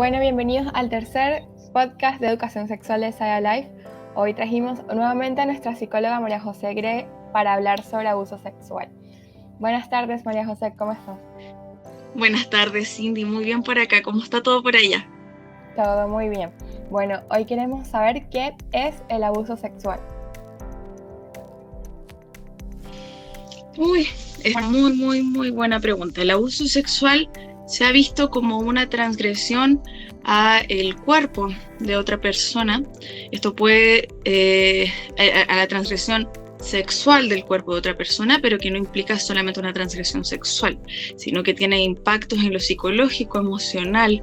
Bueno, bienvenidos al tercer podcast de educación sexual de Saya Life. Hoy trajimos nuevamente a nuestra psicóloga María José Gre para hablar sobre abuso sexual. Buenas tardes, María José, ¿cómo estás? Buenas tardes, Cindy, muy bien por acá. ¿Cómo está todo por allá? Todo muy bien. Bueno, hoy queremos saber qué es el abuso sexual. Es muy buena pregunta. El abuso sexual se ha visto como una transgresión a el cuerpo de otra persona. Esto puede, a la transgresión sexual del cuerpo de otra persona, pero que no implica solamente una transgresión sexual, sino que tiene impactos en lo psicológico, emocional,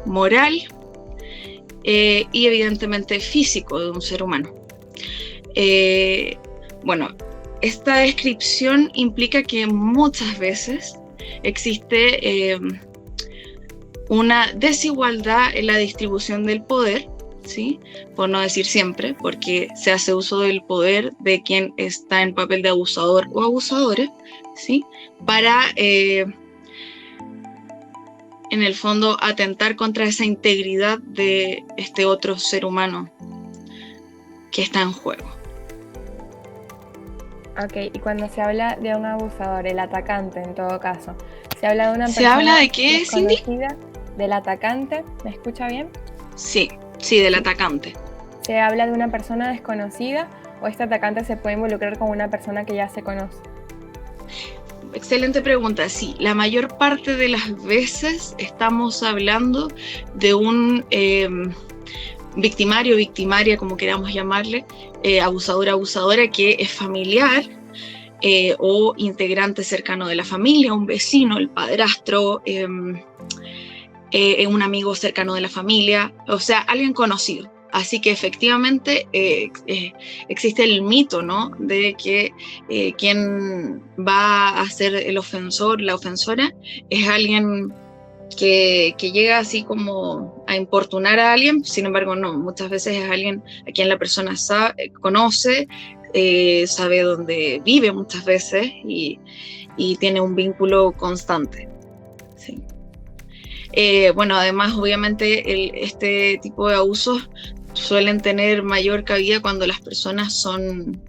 moral y evidentemente físico de un ser humano. Esta descripción implica que muchas veces existe una desigualdad en la distribución del poder, ¿sí? Por no decir siempre, porque se hace uso del poder de quien está en papel de abusador o abusadora, ¿sí? Para, en el fondo, atentar contra esa integridad de este otro ser humano que está en juego. Ok, y cuando se habla de un abusador, el atacante en todo caso, ¿se habla de una persona ¿Se habla de qué, desconocida? Cindy? ¿Del atacante? ¿Me escucha bien? Sí, del atacante. ¿Se habla de una persona desconocida o este atacante se puede involucrar con una persona que ya se conoce? Excelente pregunta. Sí, la mayor parte de las veces estamos hablando de un victimario, victimaria, como queramos llamarle, abusador, abusadora, que es familiar o integrante cercano de la familia, un vecino, el padrastro, un amigo cercano de la familia, o sea, alguien conocido. Así que efectivamente existe el mito, ¿no?, de que quien va a ser el ofensor, la ofensora, es alguien que llega así como a importunar a alguien. Sin embargo, no, muchas veces es alguien a quien la persona conoce, sabe dónde vive muchas veces y tiene un vínculo constante. Sí. Además, obviamente, este tipo de abusos suelen tener mayor cabida cuando las personas son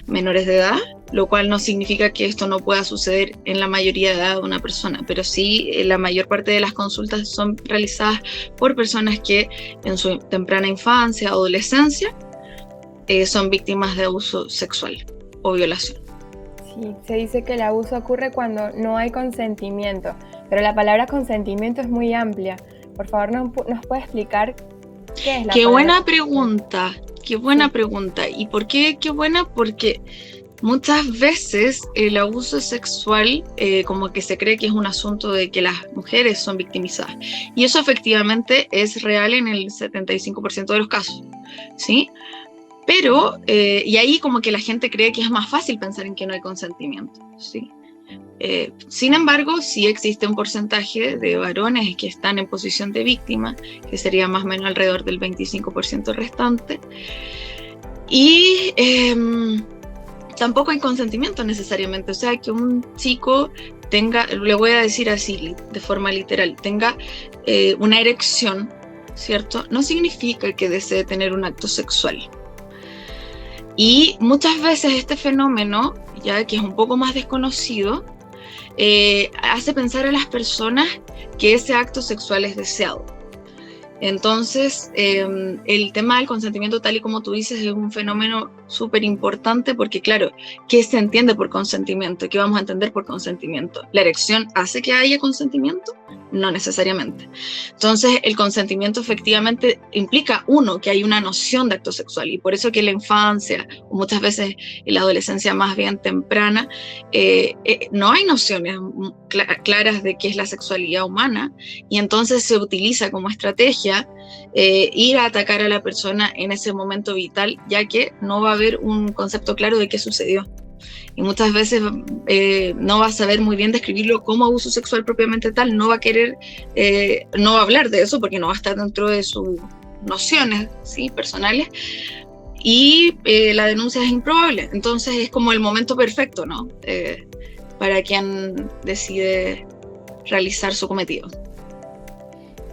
menores de edad, lo cual no significa que esto no pueda suceder en la mayoría de edad de una persona, pero sí la mayor parte de las consultas son realizadas por personas que en su temprana infancia, adolescencia, son víctimas de abuso sexual o violación. Sí, se dice que el abuso ocurre cuando no hay consentimiento, pero la palabra consentimiento es muy amplia. Por favor, ¿nos puede explicar qué es la palabra? Qué buena pregunta. ¿Y por qué qué buena? Porque muchas veces el abuso sexual como que se cree que es un asunto de que las mujeres son victimizadas. Y eso efectivamente es real en el 75% de los casos, ¿sí? Pero, y ahí como que la gente cree que es más fácil pensar en que no hay consentimiento, ¿sí? Sin embargo, sí existe un porcentaje de varones que están en posición de víctima, que sería más o menos alrededor del 25% restante. Y tampoco hay consentimiento necesariamente. O sea, que un chico tenga, le voy a decir así de forma literal, tenga una erección, ¿cierto? No significa que desee tener un acto sexual. Y muchas veces este fenómeno, ya que es un poco más desconocido, hace pensar a las personas que ese acto sexual es deseado. Entonces, el tema del consentimiento, tal y como tú dices, es un fenómeno súper importante porque, claro, ¿qué se entiende por consentimiento? ¿Qué vamos a entender por consentimiento? ¿La erección hace que haya consentimiento? No necesariamente. Entonces, el consentimiento efectivamente implica, uno, que hay una noción de acto sexual, y por eso que en la infancia, o muchas veces en la adolescencia más bien temprana, no hay nociones claras de qué es la sexualidad humana, y entonces se utiliza como estrategia ir a atacar a la persona en ese momento vital, ya que no va a haber un concepto claro de qué sucedió. Y muchas veces no va a saber muy bien describirlo como abuso sexual propiamente tal, no va a querer, no va a hablar de eso porque no va a estar dentro de sus nociones, ¿sí?, personales, y la denuncia es improbable. Entonces es como el momento perfecto, ¿no?, para quien decide realizar su cometido.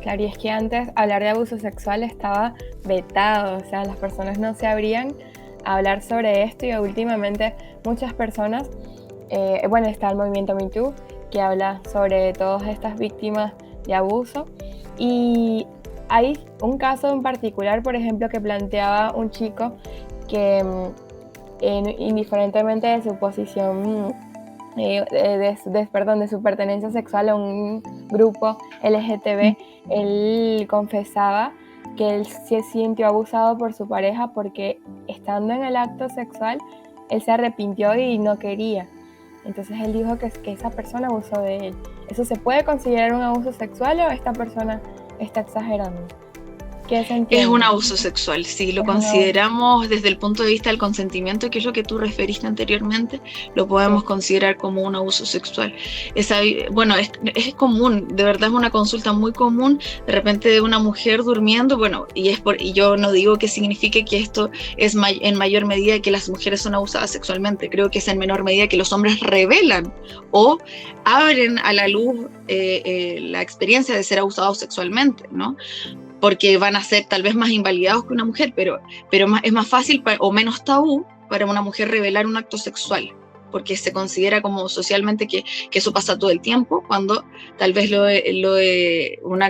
Claro, y es que antes hablar de abuso sexual estaba vetado, o sea, las personas no se abrían a hablar sobre esto y últimamente muchas personas, está el movimiento Me Too, que habla sobre todas estas víctimas de abuso, y hay un caso en particular, por ejemplo, que planteaba un chico que indiferentemente de su posición, de su pertenencia sexual a un grupo LGTB, él confesaba que él se sintió abusado por su pareja porque estando en el acto sexual, él se arrepintió y no quería. Entonces él dijo que esa persona abusó de él. ¿Eso se puede considerar un abuso sexual o esta persona está exagerando? Es un abuso sexual, si lo consideramos desde el punto de vista del consentimiento, que es lo que tú referiste anteriormente, lo podemos considerar como un abuso sexual. Es común, de verdad es una consulta muy común, de repente de una mujer durmiendo, y yo no digo que signifique que esto es en mayor medida que las mujeres son abusadas sexualmente, creo que es en menor medida que los hombres revelan o abren a la luz la experiencia de ser abusados sexualmente, ¿no? Porque van a ser tal vez más invalidados que una mujer, pero es más fácil o menos tabú para una mujer revelar un acto sexual, porque se considera como socialmente que eso pasa todo el tiempo, cuando tal vez un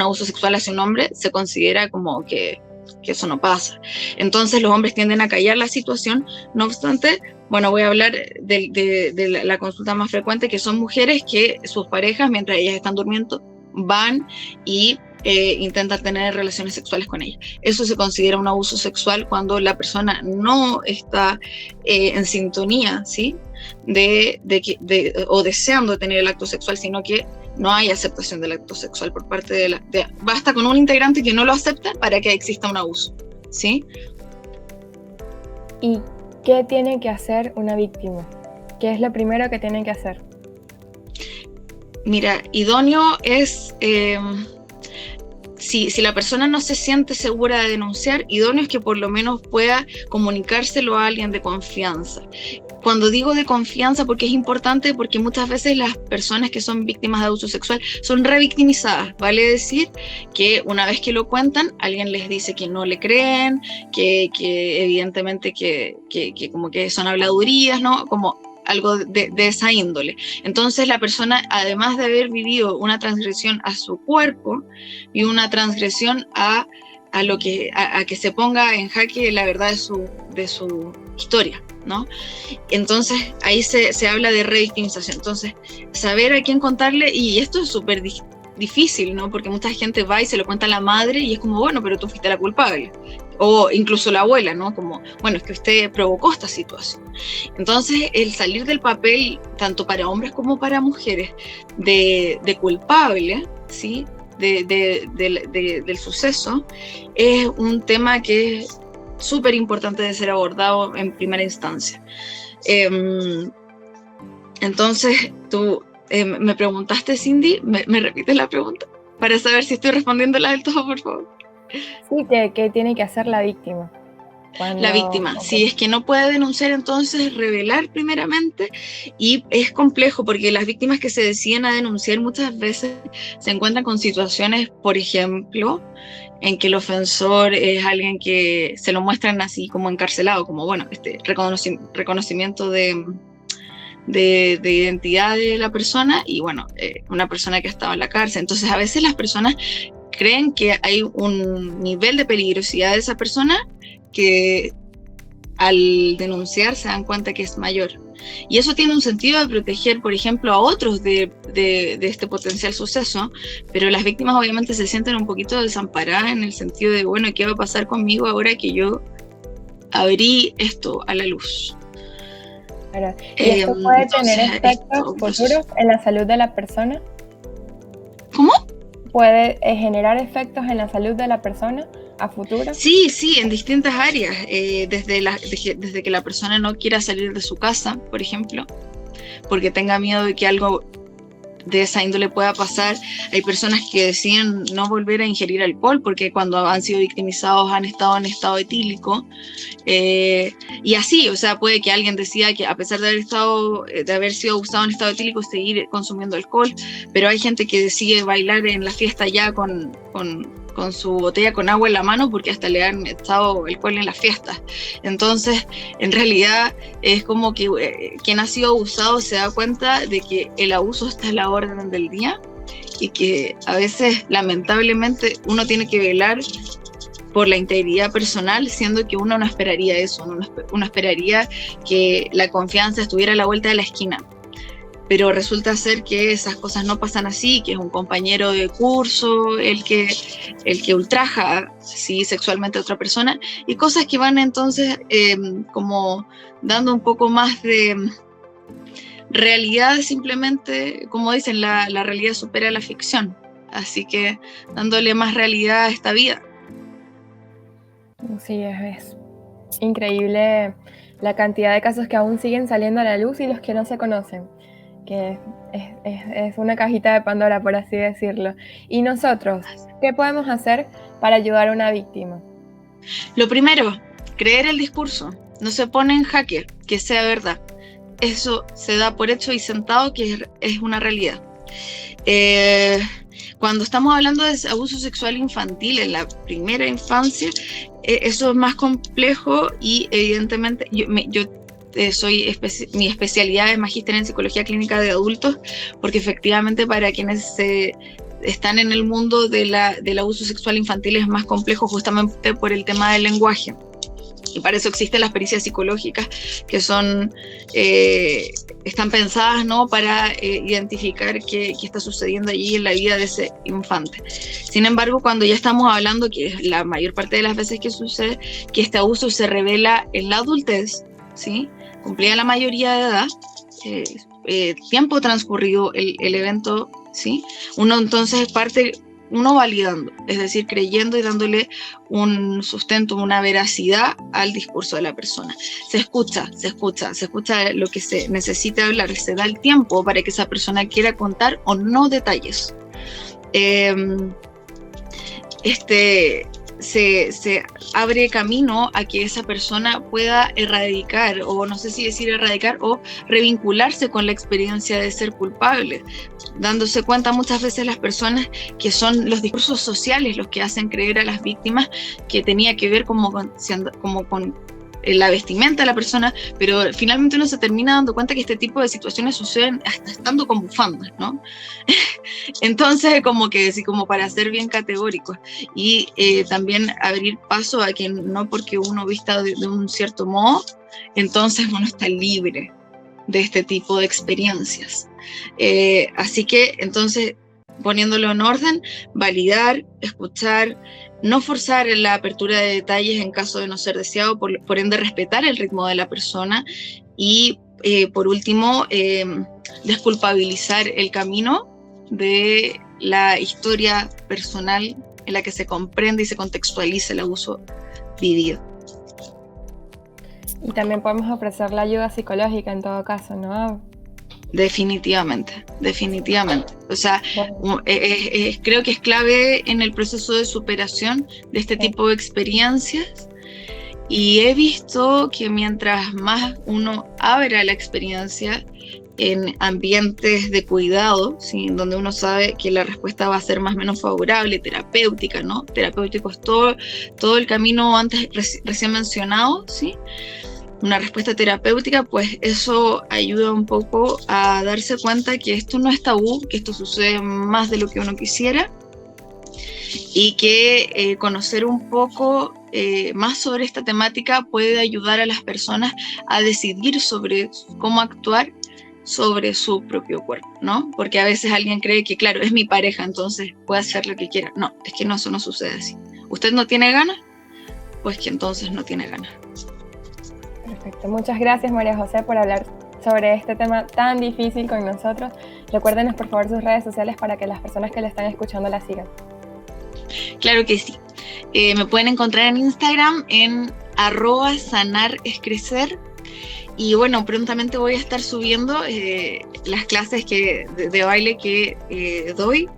abuso sexual hacia un hombre se considera como que eso no pasa. Entonces los hombres tienden a callar la situación, no obstante, voy a hablar de la consulta más frecuente, que son mujeres que sus parejas, mientras ellas están durmiendo, van y intentar tener relaciones sexuales con ella. Eso se considera un abuso sexual cuando la persona no está en sintonía, ¿sí? O deseando tener el acto sexual, sino que no hay aceptación del acto sexual por parte basta con un integrante que no lo acepta para que exista un abuso, ¿sí? ¿Y qué tiene que hacer una víctima? ¿Qué es lo primero que tiene que hacer? Mira, idóneo es... Si la persona no se siente segura de denunciar, idóneo es que por lo menos pueda comunicárselo a alguien de confianza. Cuando digo de confianza, porque es importante, porque muchas veces las personas que son víctimas de abuso sexual son revictimizadas, vale decir que una vez que lo cuentan, alguien les dice que no le creen, que evidentemente que como que son habladurías, ¿no? Como algo de esa índole. Entonces la persona, además de haber vivido una transgresión a su cuerpo y una transgresión a que se ponga en jaque la verdad de su historia, ¿no? Entonces ahí se habla de revictimización. Entonces, saber a quién contarle, y esto es súper difícil, ¿no? Porque mucha gente va y se lo cuenta a la madre y es como, bueno, pero tú fuiste la culpable. O incluso la abuela, ¿no? Como, bueno, es que usted provocó esta situación. Entonces, el salir del papel, tanto para hombres como para mujeres, de culpable, ¿sí? Del suceso, es un tema que es súper importante de ser abordado en primera instancia. Entonces, tú me preguntaste, Cindy, ¿me repites la pregunta? Para saber si estoy respondiéndola del todo, por favor. Sí, ¿qué tiene que hacer la víctima? La víctima, si es que no puede denunciar, entonces revelar primeramente, y es complejo porque las víctimas que se deciden a denunciar muchas veces se encuentran con situaciones, por ejemplo, en que el ofensor es alguien que se lo muestran así como encarcelado, como reconocimiento de identidad de la persona, y una persona que ha estado en la cárcel. Entonces a veces las personas creen que hay un nivel de peligrosidad de esa persona que al denunciar se dan cuenta que es mayor. Y eso tiene un sentido de proteger, por ejemplo, a otros de este potencial suceso, pero las víctimas obviamente se sienten un poquito desamparadas en el sentido de, bueno, ¿qué va a pasar conmigo ahora que yo abrí esto a la luz? Claro. ¿Y esto puede tener efectos futuros en la salud de la persona? ¿Cómo? ¿Puede generar efectos en la salud de la persona a futuro? Sí, en distintas áreas, desde que la persona no quiera salir de su casa, por ejemplo, porque tenga miedo de que algo de esa índole pueda pasar. Hay personas que deciden no volver a ingerir alcohol porque cuando han sido victimizados han estado en estado etílico, y así, o sea, puede que alguien decida que a pesar de haber sido abusado en estado etílico, seguir consumiendo alcohol, pero hay gente que decide bailar en la fiesta ya con su botella con agua en la mano porque hasta le han echado alcohol en las fiestas. Entonces, en realidad, es como que quien ha sido abusado se da cuenta de que el abuso está a la orden del día y que a veces, lamentablemente, uno tiene que velar por la integridad personal, siendo que uno no esperaría eso, uno esperaría que la confianza estuviera a la vuelta de la esquina. Pero resulta ser que esas cosas no pasan así, que es un compañero de curso el que ultraja, ¿sí?, sexualmente a otra persona, y cosas que van entonces como dando un poco más de realidad, simplemente, como dicen, la realidad supera la ficción, así que dándole más realidad a esta vida. Sí, es increíble la cantidad de casos que aún siguen saliendo a la luz y los que no se conocen, que es una cajita de Pandora, por así decirlo. Y nosotros, ¿qué podemos hacer para ayudar a una víctima? Lo primero, creer el discurso. No se pone en jaque que sea verdad. Eso se da por hecho y sentado que es una realidad. Cuando estamos hablando de abuso sexual infantil en la primera infancia, eso es más complejo y evidentemente mi especialidad es magíster en psicología clínica de adultos, porque efectivamente para quienes están en el mundo del abuso sexual infantil es más complejo justamente por el tema del lenguaje. Y para eso existen las pericias psicológicas que están pensadas, ¿no?, para identificar qué está sucediendo allí en la vida de ese infante. Sin embargo, cuando ya estamos hablando, que es la mayor parte de las veces que sucede, que este abuso se revela en la adultez, ¿sí?, cumplida la mayoría de edad, tiempo transcurrido el evento, ¿sí?, uno entonces parte validando, es decir, creyendo y dándole un sustento, una veracidad al discurso de la persona. Se escucha lo que se necesita hablar, se da el tiempo para que esa persona quiera contar o no detalles. Se abre camino a que esa persona pueda erradicar, o no sé si decir erradicar, o revincularse con la experiencia de ser culpable, dándose cuenta muchas veces las personas que son los discursos sociales los que hacen creer a las víctimas que tenía que ver como con la vestimenta de la persona, pero finalmente uno se termina dando cuenta que este tipo de situaciones suceden hasta estando con bufandas, ¿no? Entonces, como para ser bien categóricos y también abrir paso a que no porque uno vista de un cierto modo, entonces uno está libre de este tipo de experiencias. Así que, entonces, poniéndolo en orden, validar, escuchar, no forzar la apertura de detalles en caso de no ser deseado, por ende respetar el ritmo de la persona y, por último, desculpabilizar el camino de la historia personal en la que se comprende y se contextualiza el abuso vivido. Y también podemos ofrecer la ayuda psicológica en todo caso, ¿no? Definitivamente. O sea, bueno, creo que es clave en el proceso de superación de este tipo de experiencias, y he visto que mientras más uno abra la experiencia en ambientes de cuidado, ¿sí?, donde uno sabe que la respuesta va a ser más o menos favorable, terapéutica, ¿no? Terapéutico es todo el camino antes recién mencionado, ¿sí? Una respuesta terapéutica, pues eso ayuda un poco a darse cuenta que esto no es tabú, que esto sucede más de lo que uno quisiera, y que conocer un poco más sobre esta temática puede ayudar a las personas a decidir sobre cómo actuar sobre su propio cuerpo, ¿no? Porque a veces alguien cree que, claro, es mi pareja, entonces puede hacer lo que quiera. No, es que no, eso no sucede así. ¿Usted no tiene ganas? Pues que entonces no tiene ganas. Perfecto. Muchas gracias, María José, por hablar sobre este tema tan difícil con nosotros. Recuérdenos, por favor, sus redes sociales para que las personas que la están escuchando la sigan. Claro que sí. Me pueden encontrar en Instagram en @sanarescrecer Y bueno, prontamente voy a estar subiendo las clases de baile que doy,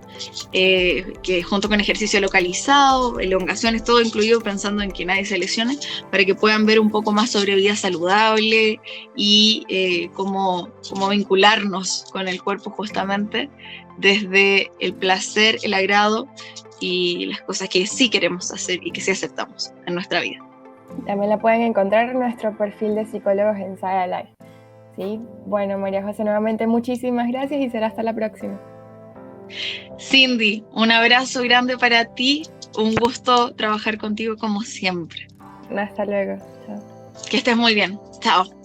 que junto con ejercicio localizado, elongaciones, todo incluido, pensando en que nadie se lesione, para que puedan ver un poco más sobre vida saludable y cómo vincularnos con el cuerpo justamente desde el placer, el agrado y las cosas que sí queremos hacer y que sí aceptamos en nuestra vida. También la pueden encontrar en nuestro perfil de psicólogos en Saya Life. ¿Sí? Bueno, María José, nuevamente muchísimas gracias y será hasta la próxima. Cindy, un abrazo grande para ti, un gusto trabajar contigo como siempre. Hasta luego. Chao. Que estés muy bien. Chao.